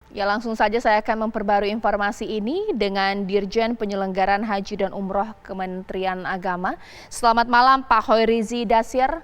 Ya, langsung saja saya akan memperbarui informasi ini dengan Dirjen Penyelenggaraan Haji dan Umroh Kementerian Agama. Selamat malam Pak Hoirizi Dasir.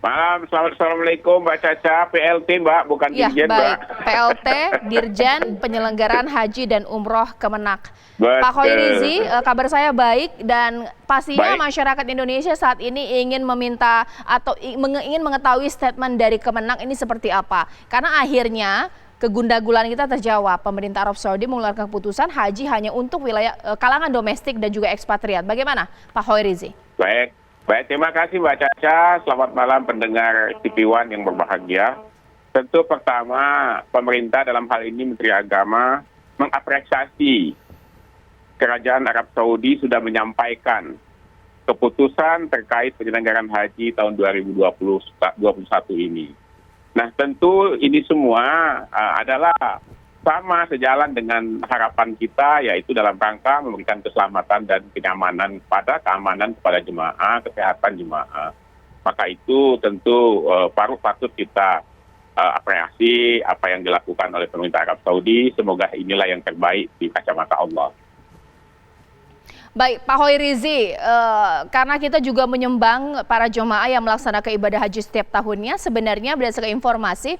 Malam, assalamualaikum Mbak Caca, PLT Mbak, bukan Ya, Dirjen Mbak. baik. PLT, Dirjen Penyelenggaraan Haji dan Umroh Kemenak. Pak Betul. Hoirizi, kabar saya baik dan pastinya Baik. masyarakat Indonesia saat ini ingin meminta atau ingin mengetahui statement dari Kemenak ini seperti apa. Karena akhirnya kegundagulan kita terjawab. Pemerintah Arab Saudi mengeluarkan keputusan haji hanya untuk wilayah kalangan domestik dan juga ekspatriat. Bagaimana Pak Hoirizi? Baik, terima kasih Mbak Caca. Selamat malam pendengar TV One yang berbahagia. Tentu pertama, pemerintah dalam hal ini Menteri Agama mengapresiasi Kerajaan Arab Saudi sudah menyampaikan keputusan terkait penyelenggaraan haji tahun 2021 ini. Nah, tentu ini semua adalah sama sejalan dengan harapan kita, yaitu dalam rangka memberikan keselamatan dan keamanan kepada jemaah, kesehatan jemaah. Maka itu tentu patut kita apresiasi apa yang dilakukan oleh pemerintah Arab Saudi. Semoga inilah yang terbaik di kacamata Allah. Baik, Pak Hoirizi, karena kita juga menyumbang para jemaah yang melaksanakan ibadah haji setiap tahunnya, sebenarnya berdasarkan informasi,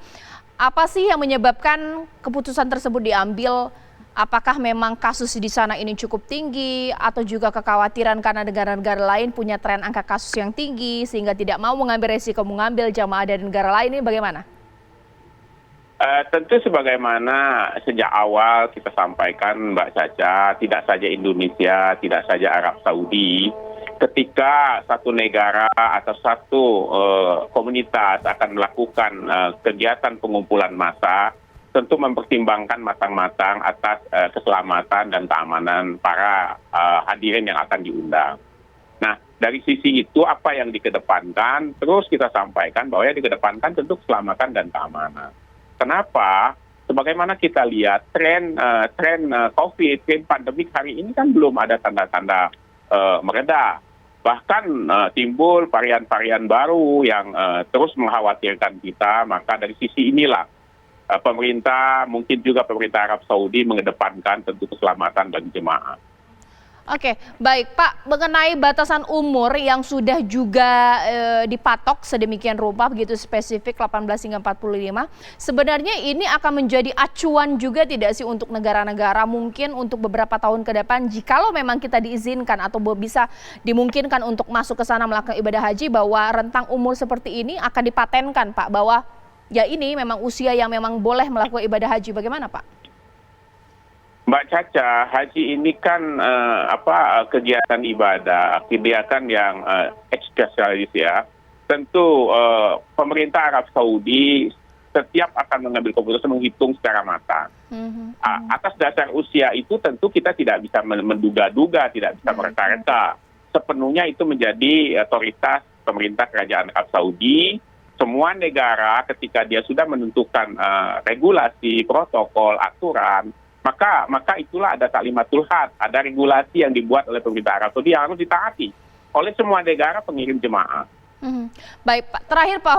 apa sih yang menyebabkan keputusan tersebut diambil? Apakah memang kasus di sana ini cukup tinggi atau juga kekhawatiran karena negara-negara lain punya tren angka kasus yang tinggi sehingga tidak mau mengambil resiko mengambil jamaah dari negara lain, ini bagaimana? Tentu sebagaimana sejak awal kita sampaikan Mbak Caca, tidak saja Indonesia, tidak saja Arab Saudi, ketika satu negara atau satu komunitas akan melakukan kegiatan pengumpulan massa, tentu mempertimbangkan matang-matang atas keselamatan dan keamanan para hadirin yang akan diundang. Nah, dari sisi itu apa yang dikedepankan, terus kita sampaikan bahwa yang dikedepankan tentu keselamatan dan keamanan. Kenapa? Sebagaimana kita lihat tren COVID, tren pandemik hari ini kan belum ada tanda-tanda mereda. Bahkan timbul varian-varian baru yang terus mengkhawatirkan kita, maka dari sisi inilah pemerintah, mungkin juga pemerintah Arab Saudi mengedepankan tentu keselamatan bagi jemaah. Oke, baik Pak, mengenai batasan umur yang sudah juga dipatok sedemikian rupa begitu spesifik 18 hingga 45, sebenarnya ini akan menjadi acuan juga tidak sih untuk negara-negara mungkin untuk beberapa tahun ke depan jikalau memang kita diizinkan atau bisa dimungkinkan untuk masuk ke sana melakukan ibadah haji, bahwa rentang umur seperti ini akan dipatenkan Pak, bahwa ya ini memang usia yang memang boleh melakukan ibadah haji, bagaimana Pak? Mbak Caca, haji ini kan kegiatan ibadah, kegiatan yang spesialis ya. Tentu pemerintah Arab Saudi setiap akan mengambil keputusan menghitung secara matang. Atas dasar usia itu tentu kita tidak bisa menduga-duga, tidak bisa mereka-reka. Sepenuhnya itu menjadi otoritas pemerintah Kerajaan Arab Saudi. Semua negara ketika dia sudah menentukan regulasi, protokol, aturan, maka itulah ada taklimatul had, ada regulasi yang dibuat oleh pemerintah Arab Saudi yang harus ditaati oleh semua negara pengirim jemaah. Baik Pak, terakhir Pak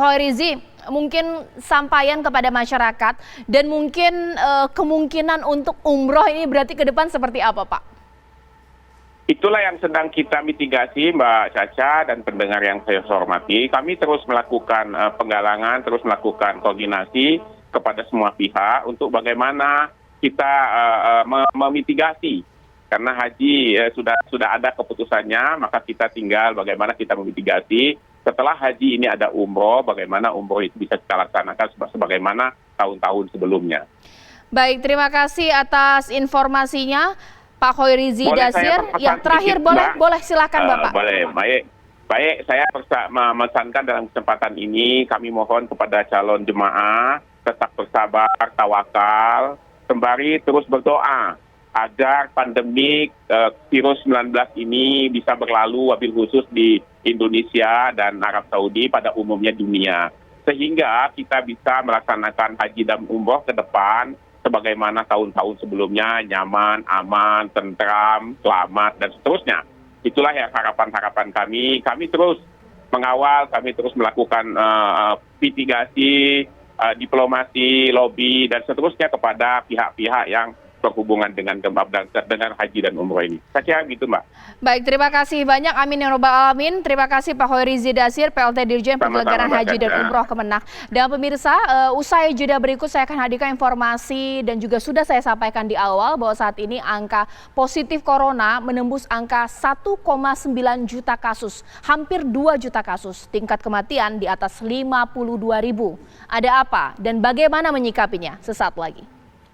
Hoirizi, mungkin sampaian kepada masyarakat dan mungkin kemungkinan untuk umroh ini berarti ke depan seperti apa Pak? Itulah yang sedang kita mitigasi Mbak Caca dan pendengar yang saya hormati. Kami terus melakukan penggalangan, terus melakukan koordinasi kepada semua pihak untuk bagaimana kita memitigasi, karena haji sudah ada keputusannya, maka kita tinggal bagaimana kita memitigasi. Setelah haji ini ada umroh, bagaimana umroh itu bisa kita laksanakan sebagaimana tahun-tahun sebelumnya. Baik, terima kasih atas informasinya Pak Hoirizi Dasir. Yang terakhir boleh silakan Bapak. Boleh, baik. Saya memesankan dalam kesempatan ini, kami mohon kepada calon jemaah tetap bersabar, tawakal, sembari terus berdoa agar pandemik virus 19 ini bisa berlalu, wabil khusus di Indonesia dan Arab Saudi pada umumnya dunia. Sehingga kita bisa melaksanakan haji dan umroh ke depan sebagaimana tahun-tahun sebelumnya, nyaman, aman, tentram, selamat, dan seterusnya. Itulah yang harapan-harapan kami. Kami terus mengawal, kami terus melakukan mitigasi, diplomasi, lobby, dan seterusnya kepada pihak-pihak yang berhubungan dengan haji dan umroh ini. Saya kira gitu, Mbak. Baik, terima kasih banyak. Amin ya robbal alamin. Terima kasih Pak Hoirizi Dasir, PLT Dirjen Penyelenggaraan Haji dan Umroh Kemenak. Dan pemirsa, usai jeda berikut saya akan hadirkan informasi dan juga sudah saya sampaikan di awal bahwa saat ini angka positif corona menembus angka 1,9 juta kasus, hampir 2 juta kasus. Tingkat kematian di atas 52.000. Ada apa dan bagaimana menyikapinya? Sesaat lagi.